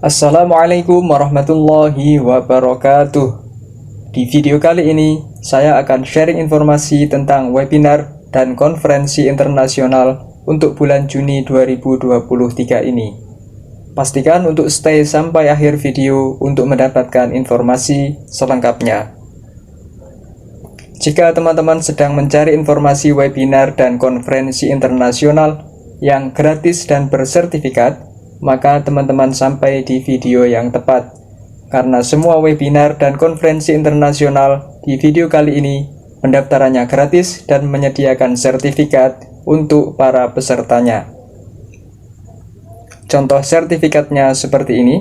Assalamualaikum warahmatullahi wabarakatuh. Di video kali ini, saya akan sharing informasi tentang webinar dan konferensi internasional untuk bulan Juni 2023 ini. Pastikan untuk stay sampai akhir video untuk mendapatkan informasi selengkapnya. Jika teman-teman sedang mencari informasi webinar dan konferensi internasional yang gratis dan bersertifikat, maka teman-teman sampai di video yang tepat, karena semua webinar dan konferensi internasional di video kali ini pendaftarannya gratis dan menyediakan sertifikat untuk para pesertanya. Contoh sertifikatnya seperti ini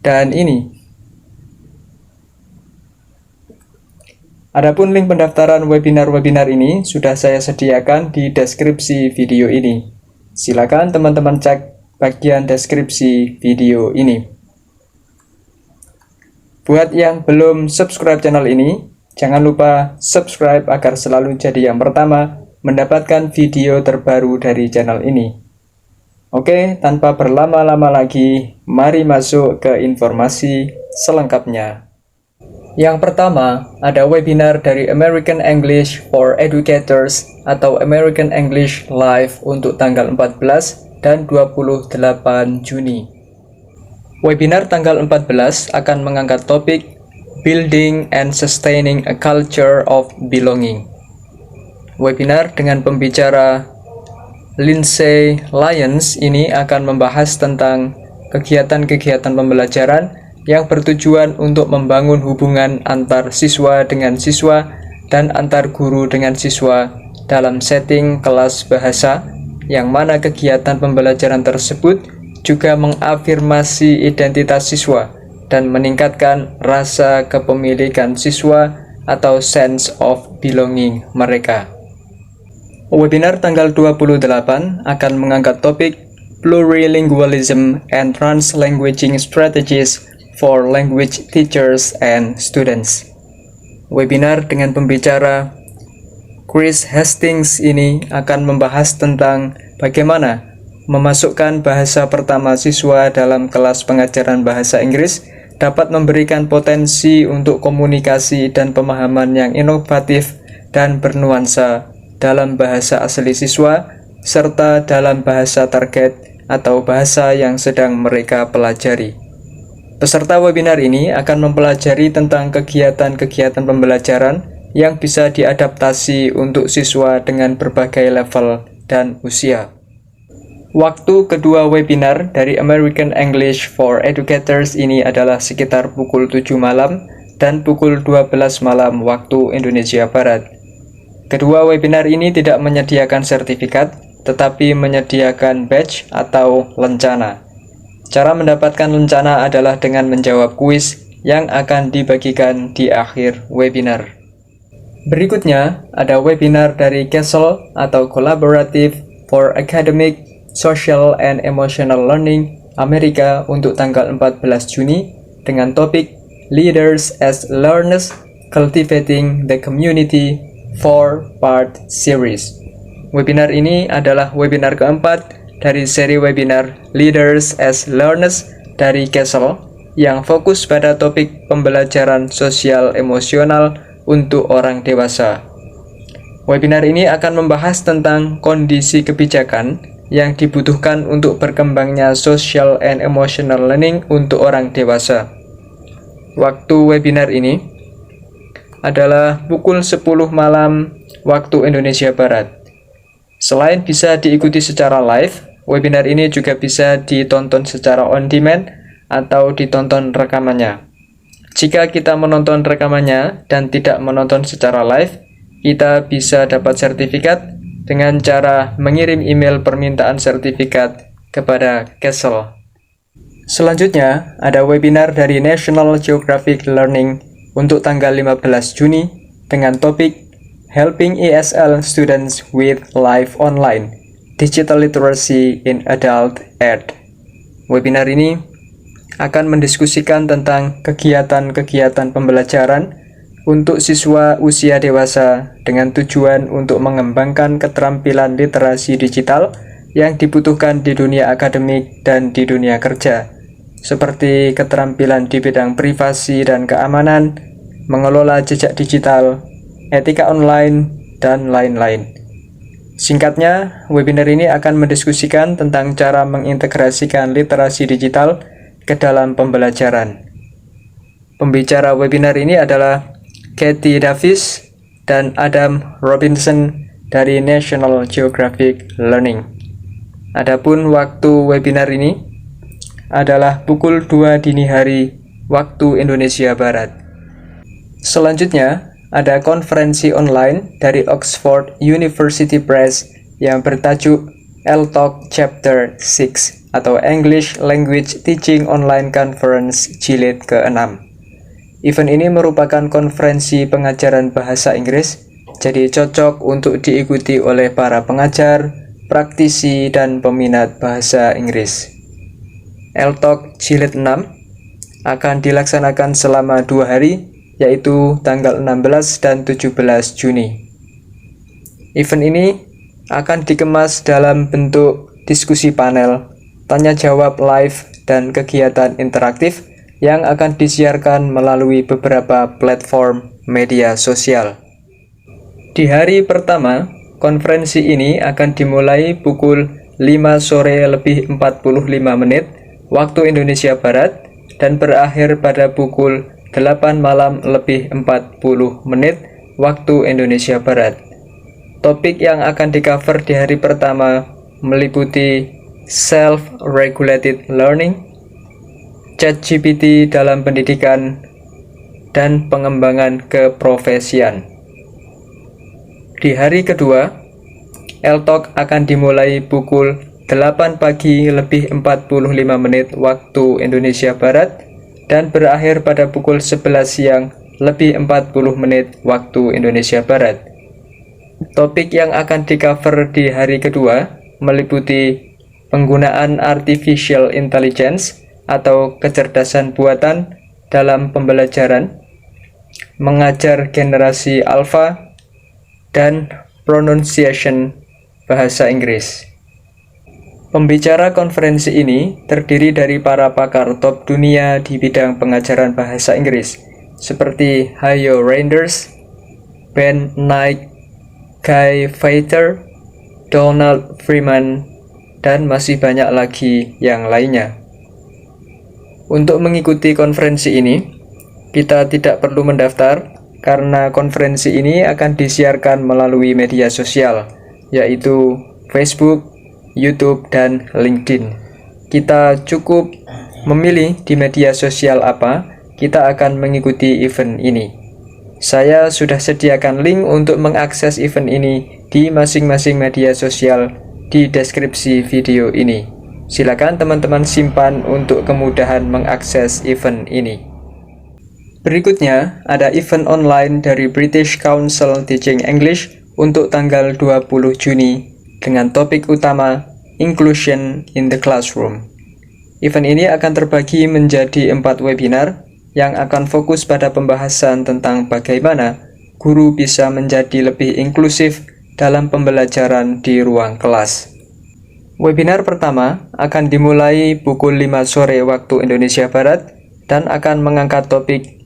dan ini. Adapun link pendaftaran webinar-webinar ini sudah saya sediakan di deskripsi video ini. Silakan teman-teman cek bagian deskripsi video ini. Buat yang belum subscribe channel ini, jangan lupa subscribe agar selalu jadi yang pertama mendapatkan video terbaru dari channel ini. Oke, tanpa berlama-lama lagi, mari masuk ke informasi selengkapnya. Yang pertama, ada webinar dari American English for Educators atau American English Live untuk tanggal 14 dan 28 Juni. Webinar tanggal 14 akan mengangkat topik Building and Sustaining a Culture of Belonging. Webinar dengan pembicara Lindsay Lyons ini akan membahas tentang kegiatan-kegiatan pembelajaran yang bertujuan untuk membangun hubungan antar siswa dengan siswa dan antar guru dengan siswa dalam setting kelas bahasa, yang mana kegiatan pembelajaran tersebut juga mengafirmasi identitas siswa dan meningkatkan rasa kepemilikan siswa atau sense of belonging mereka. Webinar tanggal 28 akan mengangkat topik Plurilingualism and Translanguaging Strategies for Language Teachers and Students. Webinar dengan pembicara Chris Hastings ini akan membahas tentang bagaimana memasukkan bahasa pertama siswa dalam kelas pengajaran bahasa Inggris dapat memberikan potensi untuk komunikasi dan pemahaman yang inovatif dan bernuansa dalam bahasa asli siswa serta dalam bahasa target atau bahasa yang sedang mereka pelajari. Peserta webinar ini akan mempelajari tentang kegiatan-kegiatan pembelajaran yang bisa diadaptasi untuk siswa dengan berbagai level dan usia. Waktu kedua webinar dari American English for Educators ini adalah sekitar pukul 7 malam dan pukul 12 malam waktu Indonesia Barat. Kedua webinar ini tidak menyediakan sertifikat, tetapi menyediakan badge atau lencana. Cara mendapatkan lencana adalah dengan menjawab kuis yang akan dibagikan di akhir webinar. Berikutnya, ada webinar dari CASEL atau Collaborative for Academic, Social, and Emotional Learning Amerika untuk tanggal 14 Juni dengan topik Leaders as Learners, Cultivating the Community 4-part Series. Webinar ini adalah webinar keempat dari seri webinar Leaders as Learners dari CASEL yang fokus pada topik pembelajaran sosial emosional untuk orang dewasa. Webinar ini akan membahas tentang kondisi kebijakan yang dibutuhkan untuk berkembangnya social and emotional learning untuk orang dewasa. Waktu webinar ini adalah pukul 10 malam waktu Indonesia Barat. Selain bisa diikuti secara live, webinar ini juga bisa ditonton secara on demand atau ditonton rekamannya. Jika kita menonton rekamannya dan tidak menonton secara live, kita bisa dapat sertifikat dengan cara mengirim email permintaan sertifikat kepada CASEL. Selanjutnya, ada webinar dari National Geographic Learning untuk tanggal 15 Juni dengan topik Helping ESL Students with Live Online, Digital Literacy in Adult Ed. Webinar ini akan mendiskusikan tentang kegiatan-kegiatan pembelajaran untuk siswa usia dewasa dengan tujuan untuk mengembangkan keterampilan literasi digital yang dibutuhkan di dunia akademik dan di dunia kerja, seperti keterampilan di bidang privasi dan keamanan, mengelola jejak digital, etika online, dan lain-lain. Singkatnya, webinar ini akan mendiskusikan tentang cara mengintegrasikan literasi digital ke dalam pembelajaran. Pembicara webinar ini adalah Katie Davis dan Adam Robinson dari National Geographic Learning. Adapun waktu webinar ini adalah pukul 2 dini hari waktu Indonesia Barat. Selanjutnya, ada konferensi online dari Oxford University Press yang bertajuk ELTalk Chapter 6 atau English Language Teaching Online Conference Jilid ke-6. Event ini merupakan konferensi pengajaran bahasa Inggris, jadi cocok untuk diikuti oleh para pengajar, praktisi, dan peminat bahasa Inggris. ELTalk Jilid 6 akan dilaksanakan selama 2 hari, yaitu tanggal 16 dan 17 Juni. Event ini akan dikemas dalam bentuk diskusi panel, tanya jawab live, dan kegiatan interaktif yang akan disiarkan melalui beberapa platform media sosial. Di hari pertama, konferensi ini akan dimulai pukul 5 sore lebih 45 menit waktu Indonesia Barat dan berakhir pada pukul 8 malam lebih 40 menit waktu Indonesia Barat. Topik yang akan di-cover di hari pertama meliputi self-regulated learning, ChatGPT dalam pendidikan, dan pengembangan keprofesian. Di hari kedua, ELTalk akan dimulai pukul 8 pagi lebih 45 menit waktu Indonesia Barat dan berakhir pada pukul 11 siang lebih 40 menit waktu Indonesia Barat. Topik yang akan di-cover di hari kedua meliputi penggunaan artificial intelligence atau kecerdasan buatan dalam pembelajaran, mengajar generasi alpha, dan pronunciation bahasa Inggris. Pembicara konferensi ini terdiri dari para pakar top dunia di bidang pengajaran bahasa Inggris, seperti Hayo Reinders, Ben Knight, Guy Feiter, Donald Freeman, dan masih banyak lagi yang lainnya. Untuk mengikuti konferensi ini, kita tidak perlu mendaftar karena konferensi ini akan disiarkan melalui media sosial, yaitu Facebook, YouTube, dan LinkedIn. Kita cukup memilih di media sosial apa kita akan mengikuti event ini. Saya sudah sediakan link untuk mengakses event ini di masing-masing media sosial di deskripsi video ini. Silakan teman-teman simpan untuk kemudahan mengakses event ini. Berikutnya, ada event online dari British Council Teaching English untuk tanggal 20 Juni dengan topik utama Inclusion in the Classroom. Event ini akan terbagi menjadi 4 webinar yang akan fokus pada pembahasan tentang bagaimana guru bisa menjadi lebih inklusif dalam pembelajaran di ruang kelas. Webinar pertama akan dimulai pukul 5 sore waktu Indonesia Barat dan akan mengangkat topik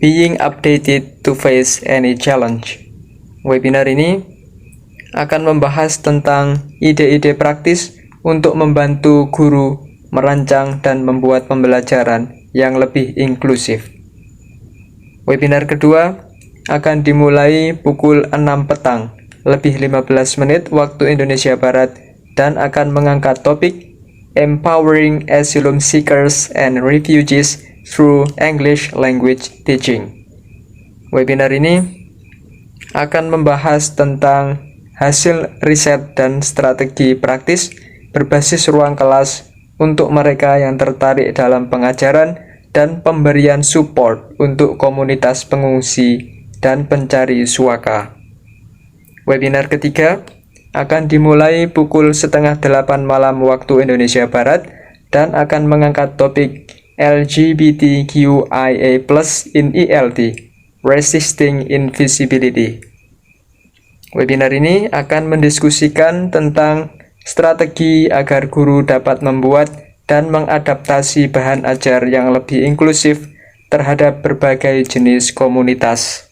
Being Updated to Face Any Challenge. Webinar ini akan membahas tentang ide-ide praktis untuk membantu guru merancang dan membuat pembelajaran yang lebih inklusif. Webinar kedua akan dimulai pukul 6 petang lebih 15 menit waktu Indonesia Barat dan akan mengangkat topik Empowering Asylum Seekers and Refugees through English Language Teaching. Webinar ini akan membahas tentang hasil riset dan strategi praktis berbasis ruang kelas untuk mereka yang tertarik dalam pengajaran dan pemberian support untuk komunitas pengungsi dan pencari suaka. Webinar ketiga akan dimulai pukul 7:30 malam waktu Indonesia Barat dan akan mengangkat topik LGBTQIA+ in ELT, Resisting Invisibility. Webinar ini akan mendiskusikan tentang strategi agar guru dapat membuat dan mengadaptasi bahan ajar yang lebih inklusif terhadap berbagai jenis komunitas.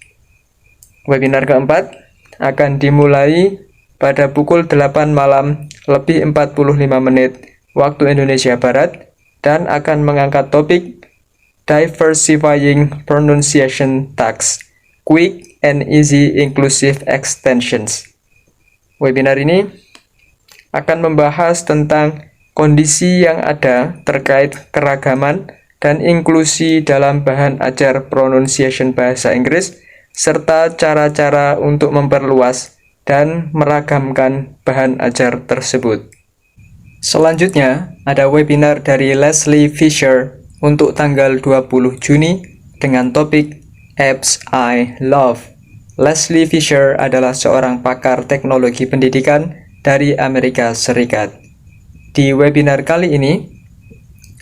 Webinar keempat akan dimulai pada pukul 8 malam lebih 45 menit waktu Indonesia Barat dan akan mengangkat topik Diversifying Pronunciation Tasks, Quick and Easy Inclusive Extensions. Webinar ini akan membahas tentang kondisi yang ada terkait keragaman dan inklusi dalam bahan ajar pronunciation bahasa Inggris, serta cara-cara untuk memperluas dan meragamkan bahan ajar tersebut. Selanjutnya, ada webinar dari Leslie Fisher untuk tanggal 20 Juni dengan topik Apps I Love. Leslie Fisher adalah seorang pakar teknologi pendidikan dari Amerika Serikat. Di webinar kali ini,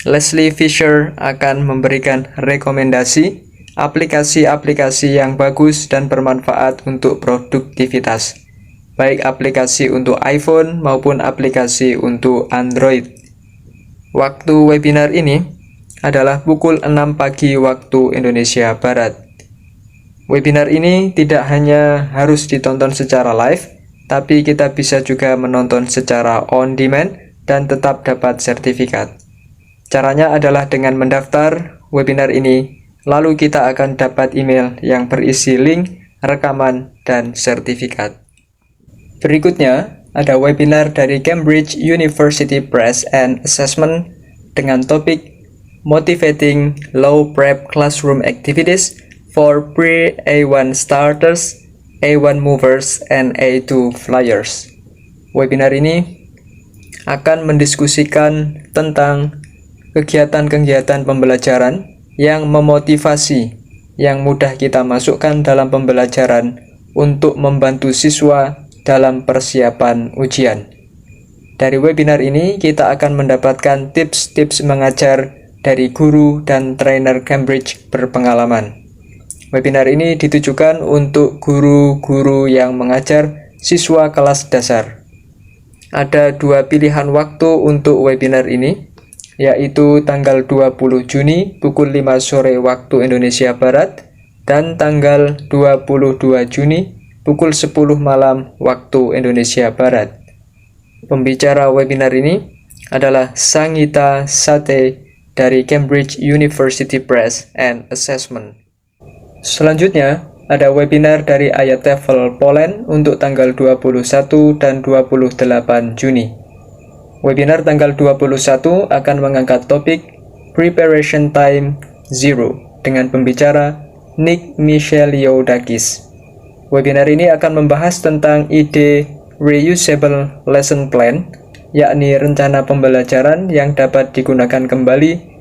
Leslie Fisher akan memberikan rekomendasi aplikasi-aplikasi yang bagus dan bermanfaat untuk produktivitas, baik aplikasi untuk iPhone maupun aplikasi untuk Android. Waktu webinar ini adalah pukul 6 pagi waktu Indonesia Barat. Webinar ini tidak hanya harus ditonton secara live, tapi kita bisa juga menonton secara on demand dan tetap dapat sertifikat. Caranya adalah dengan mendaftar webinar ini, lalu kita akan dapat email yang berisi link, rekaman, dan sertifikat. Berikutnya, ada webinar dari Cambridge University Press and Assessment dengan topik Motivating Low Prep Classroom Activities for Pre-A1 Starters, A1 Movers, and A2 Flyers. Webinar ini akan mendiskusikan tentang kegiatan-kegiatan pembelajaran yang memotivasi, yang mudah kita masukkan dalam pembelajaran untuk membantu siswa dalam persiapan ujian. Dari webinar ini, kita akan mendapatkan tips-tips mengajar dari guru dan trainer Cambridge berpengalaman. Webinar ini ditujukan untuk guru-guru yang mengajar siswa kelas dasar. Ada 2 pilihan waktu untuk webinar ini, yaitu tanggal 20 Juni pukul 5 sore waktu Indonesia Barat dan tanggal 22 Juni pukul 10 malam waktu Indonesia Barat. Pembicara webinar ini adalah Sangeeta Sathe dari Cambridge University Press and Assessment. Selanjutnya, ada webinar dari IATEFL Poland untuk tanggal 21 dan 28 Juni. Webinar tanggal 21 akan mengangkat topik Preparation Time Zero dengan pembicara Nick Micheliodakis. Webinar ini akan membahas tentang ide Reusable Lesson Plan, yakni rencana pembelajaran yang dapat digunakan kembali.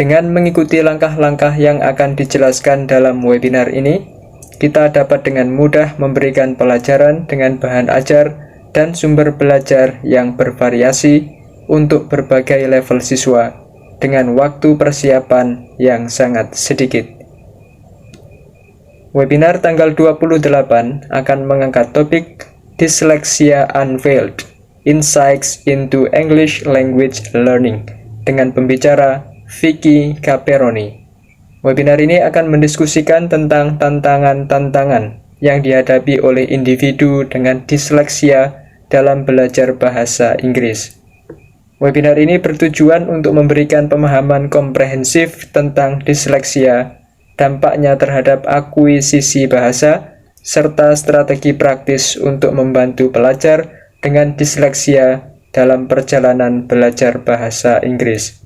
Dengan mengikuti langkah-langkah yang akan dijelaskan dalam webinar ini, kita dapat dengan mudah memberikan pelajaran dengan bahan ajar dan sumber belajar yang bervariasi untuk berbagai level siswa dengan waktu persiapan yang sangat sedikit. Webinar tanggal 28 akan mengangkat topik Dyslexia Unveiled, Insights into English Language Learning dengan pembicara Vicky Caperoni. Webinar ini akan mendiskusikan tentang tantangan-tantangan yang dihadapi oleh individu dengan disleksia dalam belajar bahasa Inggris. Webinar ini bertujuan untuk memberikan pemahaman komprehensif tentang disleksia, dampaknya terhadap akuisisi bahasa, serta strategi praktis untuk membantu pelajar dengan disleksia dalam perjalanan belajar bahasa Inggris.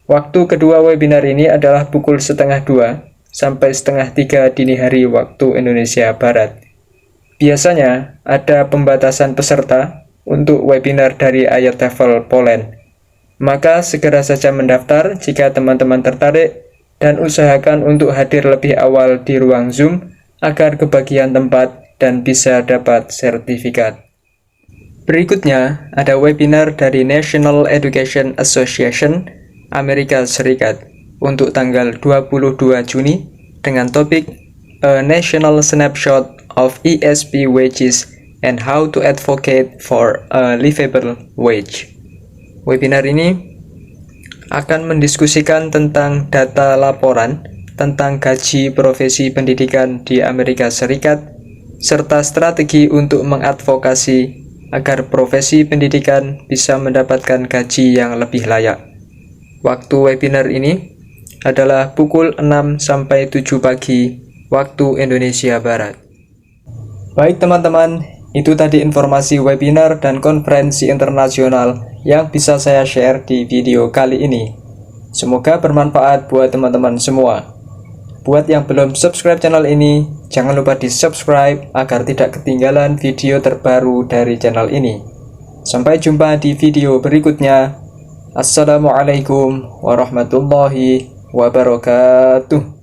Waktu kedua webinar ini adalah pukul 1:30 sampai 2:30 dini hari waktu Indonesia Barat. Biasanya ada pembatasan peserta untuk webinar dari IATEFL Poland. Maka segera saja mendaftar jika teman-teman tertarik dan usahakan untuk hadir lebih awal di ruang Zoom agar kebagian tempat dan bisa dapat sertifikat. Berikutnya ada webinar dari National Education Association Amerika Serikat untuk tanggal 22 Juni dengan topik A National Snapshot of ESP Wages and how to advocate for a livable wage. Webinar ini akan mendiskusikan tentang data laporan tentang gaji profesi pendidikan di Amerika Serikat, serta strategi untuk mengadvokasi agar profesi pendidikan bisa mendapatkan gaji yang lebih layak. Waktu webinar ini adalah pukul 6 sampai 7 pagi waktu Indonesia Barat. Baik teman-teman, itu tadi informasi webinar dan konferensi internasional yang bisa saya share di video kali ini. Semoga bermanfaat buat teman-teman semua. Buat yang belum subscribe channel ini, jangan lupa di subscribe agar tidak ketinggalan video terbaru dari channel ini. Sampai jumpa di video berikutnya. Assalamualaikum warahmatullahi wabarakatuh.